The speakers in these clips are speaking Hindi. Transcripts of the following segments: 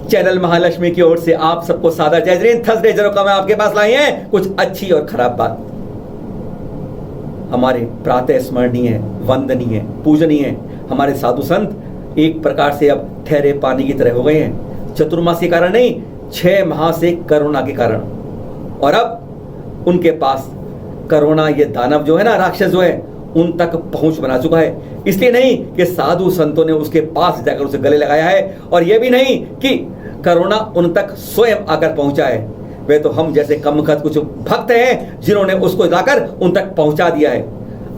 चैनल महालक्ष्मी की ओर से आप सबको सादर जय जय। थर्सडे जरों में आपके पास लाए हैं कुछ अच्छी और खराब बात। हमारे प्रातः स्मरणीय, वंदनीय, पूजनीय हमारे साधु संत एक प्रकार से अब ठहरे पानी की तरह हो गए हैं। चतुर्मास के कारण नहीं, 6 माह से कोरोना के कारण। और अब उनके पास कोरोना ये दानव जो है ना, राक्षस जो है, उन तक पहुंच बना चुका है। इसलिए नहीं कि साधु संतों ने उसके पास जाकर उसे गले लगाया है, और यह भी नहीं कि कोरोना उन तक स्वयं आकर पहुंचा है। वे तो हम जैसे कमखत कुछ भक्त हैं जिन्होंने उसको जाकर उन तक पहुंचा दिया है।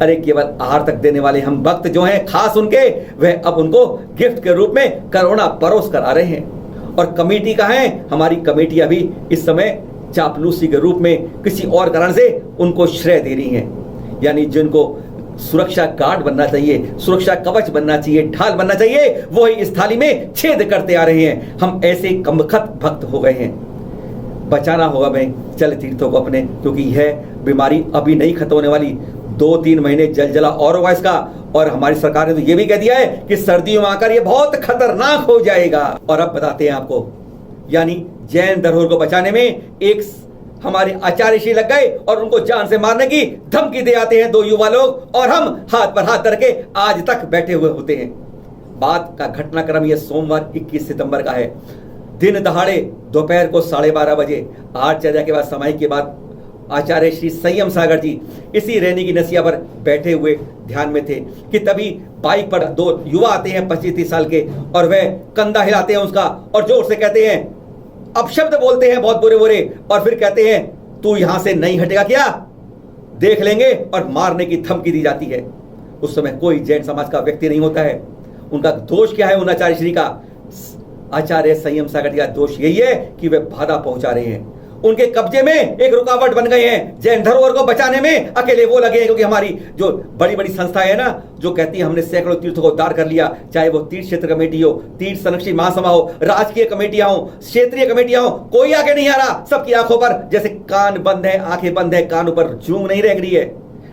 अरे केवल आहार तक देने वाले हम भक्त जो हैं, खास उनके, वह अब उनको गिफ्ट के रूप में कोरोना परोस कर आ रहे हैं। और कमेटी का है, हमारी कमेटी अभी इस समय चापलूसी के रूप में किसी और कारण से उनको श्रेय दे रही है। यानी जिनको सुरक्षा गार्ड बनना चाहिए, सुरक्षा कवच बनना चाहिए, ढाल बनना चाहिए, वो ही इस थाली में छेद करते आ रहे हैं। हम ऐसे कमखत भक्त हो गए हैं। बचाना होगा मैं चल तीर्थों को अपने, क्योंकि यह बीमारी अभी नहीं खत्म होने वाली। 2-3 महीने जलजला और होगा इसका। और हमारी सरकार ने तो यह भी कह दिया है कि सर्दियों में आकर यह बहुत खतरनाक हो जाएगा। और अब बताते हैं आपको, यानी जैन धरोहर को बचाने में एक हमारे आचार्य श्री लग गए और उनको जान से मारने की धमकी दे आते हैं 2 युवा लोग, और हम हाथ पर हाथ धर के आज तक बैठे हुए होते हैं। बात का घटनाक्रम यह सोमवार 21 सितंबर का है। दिन दहाड़े दोपहर को 12:30 बजे आचार्य के बाद समय के बाद आचार्य श्री संयम सागर जी इसी रैनी की नसिया पर बैठे हुए ध्यान में थे कि तभी बाइक पर 2 युवा आते हैं 25-30 साल के, और वह कंधा हिलाते हैं उसका और जोर से कहते हैं, अपशब्द बोलते हैं बहुत बुरे बुरे, और फिर कहते हैं तू यहां से नहीं हटेगा क्या, देख लेंगे, और मारने की धमकी दी जाती है। उस समय कोई जैन समाज का व्यक्ति नहीं होता है। उनका दोष क्या है? उन आचार्य श्री का, आचार्य संयम सागर जी का दोष यही है कि वे बाधा पहुंचा रहे हैं। उनके कब्जे में एक रुकावट बन गए हैं। जैन धरोहर को बचाने में अकेले वो लगे हैं, क्योंकि हमारी जो बड़ी बड़ी संस्थाएं है ना, जो कहती है हमने सैकड़ों तीर्थों को उद्धार कर लिया, चाहे वो तीर्थ क्षेत्र कमेटी हो, तीर्थ संरक्षण महासभा हो, राजकीय कमेटियां हो, क्षेत्रीय कमेटियां हो, कोई आगे नहीं आ रहा। सबकी आंखों पर जैसे कान बंद है, आंखें बंद है, कान ऊपर जूं नहीं रह रही है।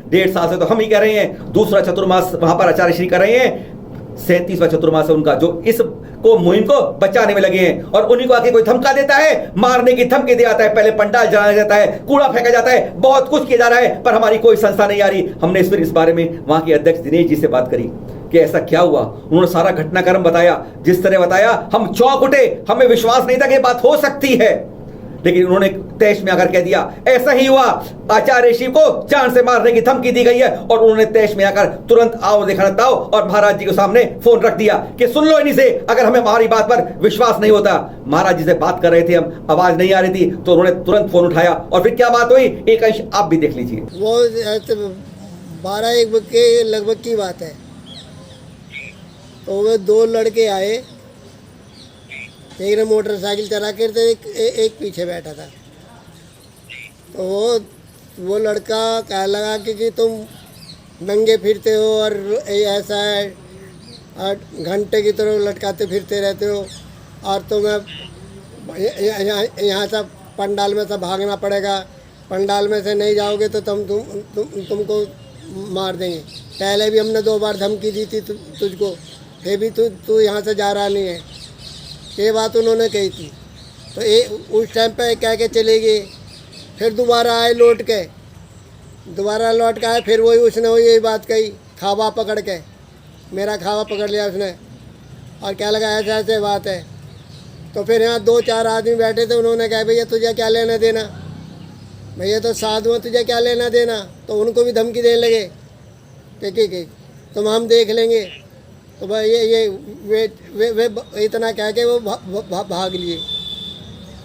1.5 साल से तो हम ही कर रहे हैं। दूसरा चतुर्मास वहां पर आचार्य श्री कर रहे हैं। 37वां चतुर्मास है उनका, जो इस को मुहिम को बचाने में लगे हैं। और उन्हीं को आके कोई धमका देता है, मारने की धमकी दे आता है, पहले पंडाल जलाया जाता है, कूड़ा फेंका जाता है, बहुत कुछ किया जा रहा है, पर हमारी कोई संस्था नहीं आ रही। हमने फिर इस बारे में वहां के अध्यक्ष दिनेश जी से बात करी कि ऐसा क्या हुआ। उन्होंने सारा घटनाक्रम बताया। जिस तरह बताया हम चौंक उठे, हमें विश्वास नहीं था कि ये बात हो सकती है। लेकिन उन्होंने तेज में आकर कह दिया ऐसा ही हुआ, आचार्य शिव को जान से मारने की धमकी दी गई है। और उन्होंने तेज में आकर तुरंत आओ दिखाना ताओ और महाराज जी के सामने फोन रख दिया कि सुन लो इन्हीं से, अगर हमें हमारी बात पर विश्वास नहीं होता। महाराज जी से बात कर रहे थे हम, आवाज नहीं आ रही थी, तो उन्होंने तुरंत फोन उठाया। और फिर क्या बात हुई, एक अंश आप भी देख लीजिए। वो 12-1 बजे के लगभग की बात है। तो वे 2 लड़के आए, एक ने मोटरसाइकिल चला कर, तो एक पीछे बैठा था। तो वो लड़का कहने लगा कि तुम नंगे फिरते हो और ऐसा है, और घंटे की तरह लटकाते फिरते रहते हो, और तुम्हें यहाँ से पंडाल में से भागना पड़ेगा, पंडाल में से नहीं जाओगे तो तुमको मार देंगे। पहले भी हमने 2 बार धमकी दी थी तुझको, फिर भी तू यहाँ से जा रहा नहीं है। ये बात उन्होंने कही थी। तो उस टाइम पे कह के चले गए। फिर दोबारा आए, लौट के आए, फिर वही उसने यही बात कही, खावा पकड़ के, मेरा खावा पकड़ लिया उसने, और क्या लगा ऐसे ऐसे बात है। तो फिर यहाँ 2-4 आदमी बैठे थे, उन्होंने कहा भैया तुझे क्या लेना देना, भैया तो साधु हैं, तुझे क्या लेना देना। तो उनको भी धमकी देने लगे कि तुम हम देख लेंगे। तो भाई वे इतना कह के वो भाग लिए।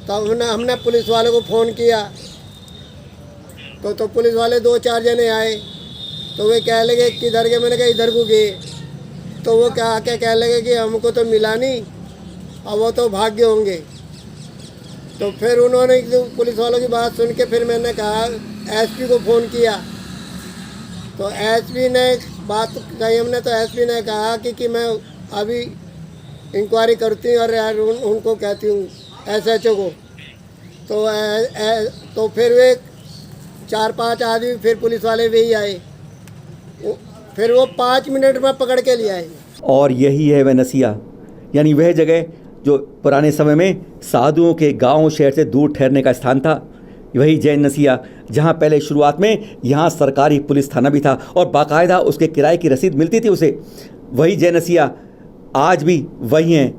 तो हमने पुलिस वालों को फ़ोन किया, तो पुलिस वाले 2-4 जने आए। तो वे कह लगे किधर गए, मैंने कहा इधर को गए। तो वो कह लगे कि हमको तो मिला नहीं, और वो तो भाग्य होंगे। तो फिर उन्होंने पुलिस वालों की बात सुन के फिर मैंने कहा एसपी को फ़ोन किया। तो एसपी ने बात कही हमने, तो एसपी ने कहा कि मैं अभी इंक्वायरी करती हूँ और यार उनको कहती हूँ एसएचओ को। तो फिर वे 4-5 आदमी फिर पुलिस वाले भी ही आए, फिर वो 5 मिनट में पकड़ के ले आए। और यही है वह नसिया, यानी वह जगह जो पुराने समय में साधुओं के गांव शहर से दूर ठहरने का स्थान था। वही जैन नसिया, जहां पहले शुरुआत में यहाँ सरकारी पुलिस थाना भी था और बाकायदा उसके किराए की रसीद मिलती थी उसे। वही जैन नसिया आज भी वही हैं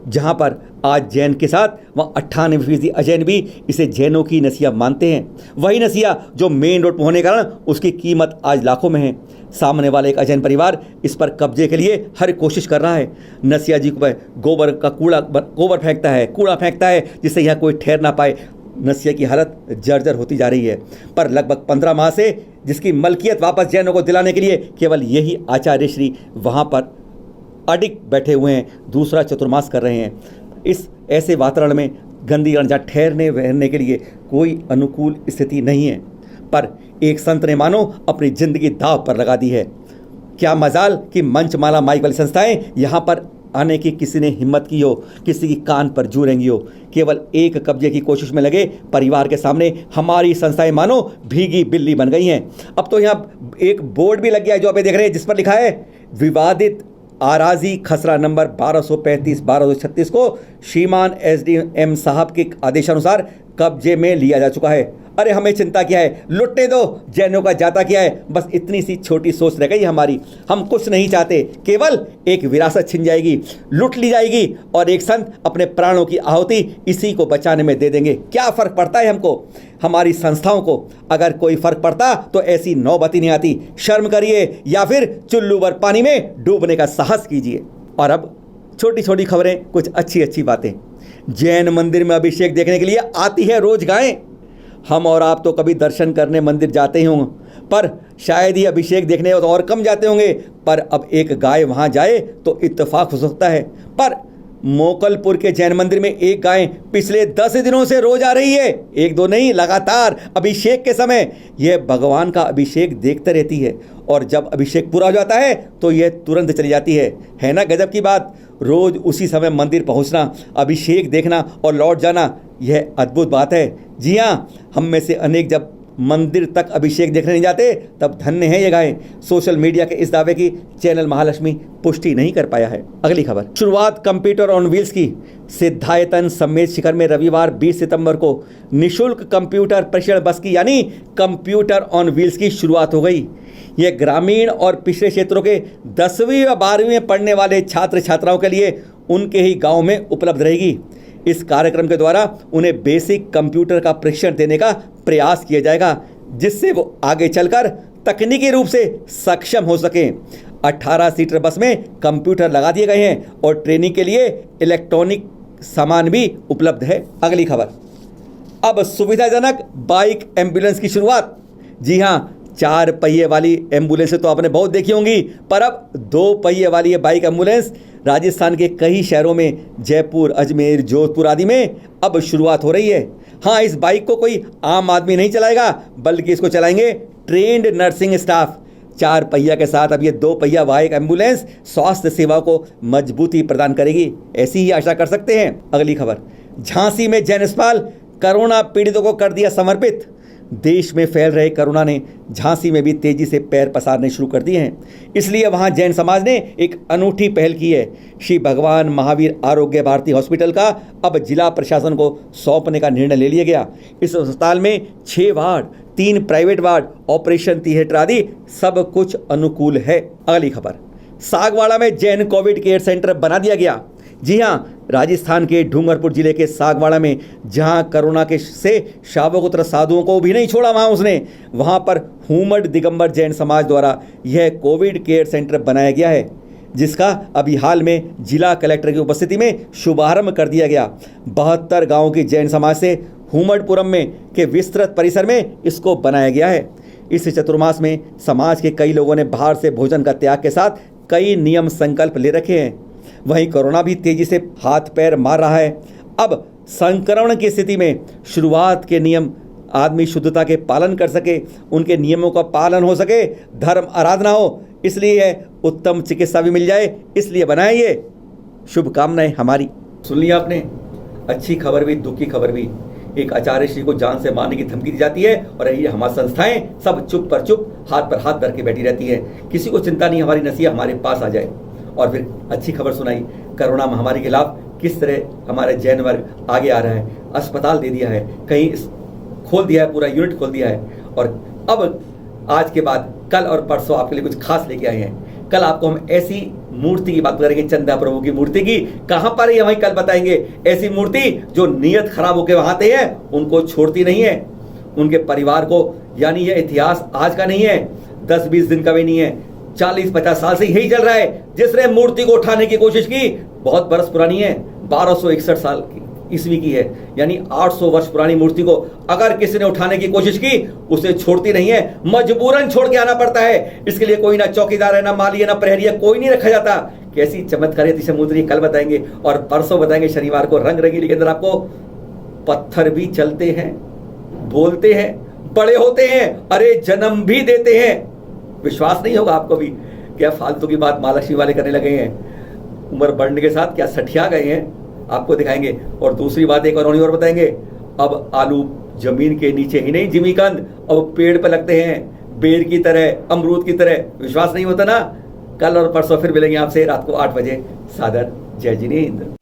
जहाँ पर आज जैन के साथ वहाँ 98% अजैन भी इसे जैनों की नसिया मानते हैं। वही नसिया जो मेन रोड पर होने के कारण उसकी कीमत आज लाखों में है। सामने वाला एक अजैन परिवार इस पर कब्जे के लिए हर कोशिश कर रहा है। नसिया जी पर गोबर फेंकता है, कूड़ा फेंकता है, जिससे यहाँ कोई ठहर ना पाए। नसिया की हालत जर्जर होती जा रही है। पर लगभग 15 माह से जिसकी मलकियत वापस जैनों को दिलाने के लिए केवल यही आचार्य श्री वहाँ पर अडिग बैठे हुए हैं, दूसरा चतुर्मास कर रहे हैं। इस ऐसे वातावरण में गंदी जहाँ ठहरने बहरने के लिए कोई अनुकूल स्थिति नहीं है। पर एक संत ने मानो अपनी जिंदगी दांव पर लगा दी है। क्या मजाल कि मंचमाला माइक वाली संस्थाएं यहाँ पर आने की किसी ने हिम्मत की हो, किसी की कान पर जू रेंगी हो। केवल एक कब्जे की कोशिश में लगे परिवार के सामने हमारी संस्थाएं मानो भीगी बिल्ली बन गई हैं। अब तो यहाँ एक बोर्ड भी लग गया है जो आप देख रहे हैं, जिस पर लिखा है विवादित आराजी खसरा नंबर 1235-1236 को श्रीमान SDM साहब के आदेशानुसार कब्जे में लिया जा चुका है। अरे हमें चिंता क्या है, लुटने दो, जैनों का जाता क्या है। बस इतनी सी छोटी सोच रह गई हमारी। हम कुछ नहीं चाहते, केवल एक विरासत छिन जाएगी, लूट ली जाएगी और एक संत अपने प्राणों की आहुति इसी को बचाने में दे देंगे। क्या फ़र्क पड़ता है हमको, हमारी संस्थाओं को? अगर कोई फ़र्क पड़ता तो ऐसी नौबत ही नहीं आती। शर्म करिए या फिर चुल्लू भर पानी में डूबने का साहस कीजिए। और अब छोटी छोटी खबरें, कुछ अच्छी अच्छी बातें। जैन मंदिर में अभिषेक देखने के लिए आती है रोज गायें। हम और आप तो कभी दर्शन करने मंदिर जाते ही होंगे, पर शायद ही अभिषेक देखने और कम जाते होंगे। पर अब एक गाय वहाँ जाए तो इत्तेफाक हो सकता है। पर मोकलपुर के जैन मंदिर में एक गाय पिछले 10 दिनों से रोज आ रही है, एक दो नहीं, लगातार अभिषेक के समय यह भगवान का अभिषेक देखते रहती है। और जब अभिषेक पूरा हो जाता है तो यह तुरंत चली जाती है ना गजब की बात। रोज उसी समय मंदिर पहुंचना, अभिषेक देखना और लौट जाना, यह अद्भुत बात है। जी हाँ, हम में से अनेक जब मंदिर तक अभिषेक देखने नहीं जाते तब धन्य है ये गायें। सोशल मीडिया के इस दावे की चैनल महालक्ष्मी पुष्टि नहीं कर पाया है। अगली खबर, शुरुआत कंप्यूटर ऑन व्हील्स की। सिद्धायतन समेत शिखर में रविवार 20 सितंबर को निशुल्क कंप्यूटर प्रशिक्षण बस की यानी कंप्यूटर ऑन व्हील्स की शुरुआत हो गई। यह ग्रामीण और पिछड़े क्षेत्रों के 10वीं व 12वीं में पढ़ने वाले छात्र छात्राओं के लिए उनके ही गाँव में उपलब्ध रहेगी। इस कार्यक्रम के द्वारा उन्हें बेसिक कंप्यूटर का प्रशिक्षण देने का प्रयास किया जाएगा, जिससे वो आगे चलकर तकनीकी रूप से सक्षम हो सकें। 18 सीटर बस में कंप्यूटर लगा दिए गए हैं और ट्रेनिंग के लिए इलेक्ट्रॉनिक सामान भी उपलब्ध है। अगली खबर, अब सुविधाजनक बाइक एम्बुलेंस की शुरुआत। जी हाँ, 4 पहिए वाली एम्बुलेंस तो आपने बहुत देखी होंगी, पर अब 2 पहिए वाली ये बाइक एम्बुलेंस राजस्थान के कई शहरों में, जयपुर, अजमेर, जोधपुर आदि में अब शुरुआत हो रही है। हाँ, इस बाइक को कोई आम आदमी नहीं चलाएगा, बल्कि इसको चलाएंगे ट्रेंड नर्सिंग स्टाफ। 4 पहिया के साथ अब ये 2 पहिया बाइक एम्बुलेंस स्वास्थ्य सेवा को मजबूती प्रदान करेगी, ऐसी ही आशा कर सकते हैं। अगली खबर, झांसी में जैन अस्पताल कोरोना पीड़ितों को कर दिया समर्पित। देश में फैल रहे कोरोना ने झांसी में भी तेजी से पैर पसारने शुरू कर दिए हैं, इसलिए वहां जैन समाज ने एक अनूठी पहल की है। श्री भगवान महावीर आरोग्य भारती हॉस्पिटल का अब जिला प्रशासन को सौंपने का निर्णय ले लिया गया। इस अस्पताल में 6 ward, 3 private ward, operation theatre आदि सब कुछ अनुकूल है। अगली खबर, सागवाड़ा में जैन कोविड केयर सेंटर बना दिया गया। जी हाँ, राजस्थान के डूंगरपुर जिले के सागवाड़ा में जहां कोरोना के से शावकोत्तर साधुओं को भी नहीं छोड़ा वहां पर हुमड़ दिगंबर जैन समाज द्वारा यह कोविड केयर सेंटर बनाया गया है, जिसका अभी हाल में जिला कलेक्टर की उपस्थिति में शुभारंभ कर दिया गया। 72 गाँव की जैन समाज से हुमड़पुरम में के विस्तृत परिसर में इसको बनाया गया है। इस चतुर्मास में समाज के कई लोगों ने बाहर से भोजन का त्याग के साथ कई नियम संकल्प ले रखे हैं। वहीं कोरोना भी तेजी से हाथ पैर मार रहा है। अब संक्रमण की स्थिति में शुरुआत के नियम आदमी शुद्धता के पालन कर सके, उनके नियमों का पालन हो सके, धर्म आराधना हो, इसलिए उत्तम चिकित्सा भी मिल जाए, इसलिए बनाए ये। शुभकामनाएं हमारी। सुन लिया आपने, अच्छी खबर भी दुख की खबर भी। एक आचार्य श्री को जान से मारने की धमकी दी जाती है और ये हमारी संस्थाएं सब चुप पर चुप, हाथ पर हाथ धर के बैठी रहती है। किसी को चिंता नहीं हमारी नसीहत हमारे पास आ जाए। और फिर अच्छी खबर सुनाई, कोरोना महामारी के खिलाफ किस तरह हमारे जैन वर्ग आगे आ रहा है। अस्पताल दे दिया है, कहीं खोल दिया है, पूरा यूनिट खोल दिया है। और अब आज के बाद कल और परसों आपके लिए कुछ खास लेके आए हैं। कल आपको हम ऐसी मूर्ति की बात करेंगे, चंदा प्रभु की मूर्ति की। कहां पर है वहीं कल बताएंगे। ऐसी मूर्ति जो नियत खराब होकर वहां आते हैं, उनको छोड़ती नहीं है, उनके परिवार को। यानी यह इतिहास आज का नहीं है, 10-20 दिन का भी नहीं है, 40-50 साल से यही चल रहा है। जिसने मूर्ति को उठाने की कोशिश की, बहुत बरस पुरानी है, 1261 साल की ईस्वी की है, यानी 800 वर्ष पुरानी मूर्ति को अगर किसी ने उठाने की कोशिश की, उसे छोड़ती नहीं है, मजबूरन छोड़ के आना पड़ता है। इसके लिए कोई ना चौकीदार है, ना माली है, ना प्रहरी है, कोई नहीं रखा जाता। कैसी चमत्कारित मूर्ति कल बताएंगे और परसों बताएंगे शनिवार को रंग रंगीली के अंदर आपको। पत्थर भी चलते हैं, बोलते हैं, बड़े होते हैं, अरे जन्म भी देते हैं। विश्वास नहीं होगा आपको भी, क्या फालतू की बात महालक्ष्मी वाले करने लगे हैं। उम्र बढ़ने के साथ क्या सठिया गए हैं, आपको दिखाएंगे। और दूसरी बात एक और बताएंगे, अब आलू जमीन के नीचे ही नहीं, जिमीकंद अब पेड़ पर लगते हैं, बेर की तरह, अमरूद की तरह। विश्वास नहीं होता ना। कल और परसों फिर मिलेंगे आपसे रात को 8 बजे। सादर जय जिनेंद्र।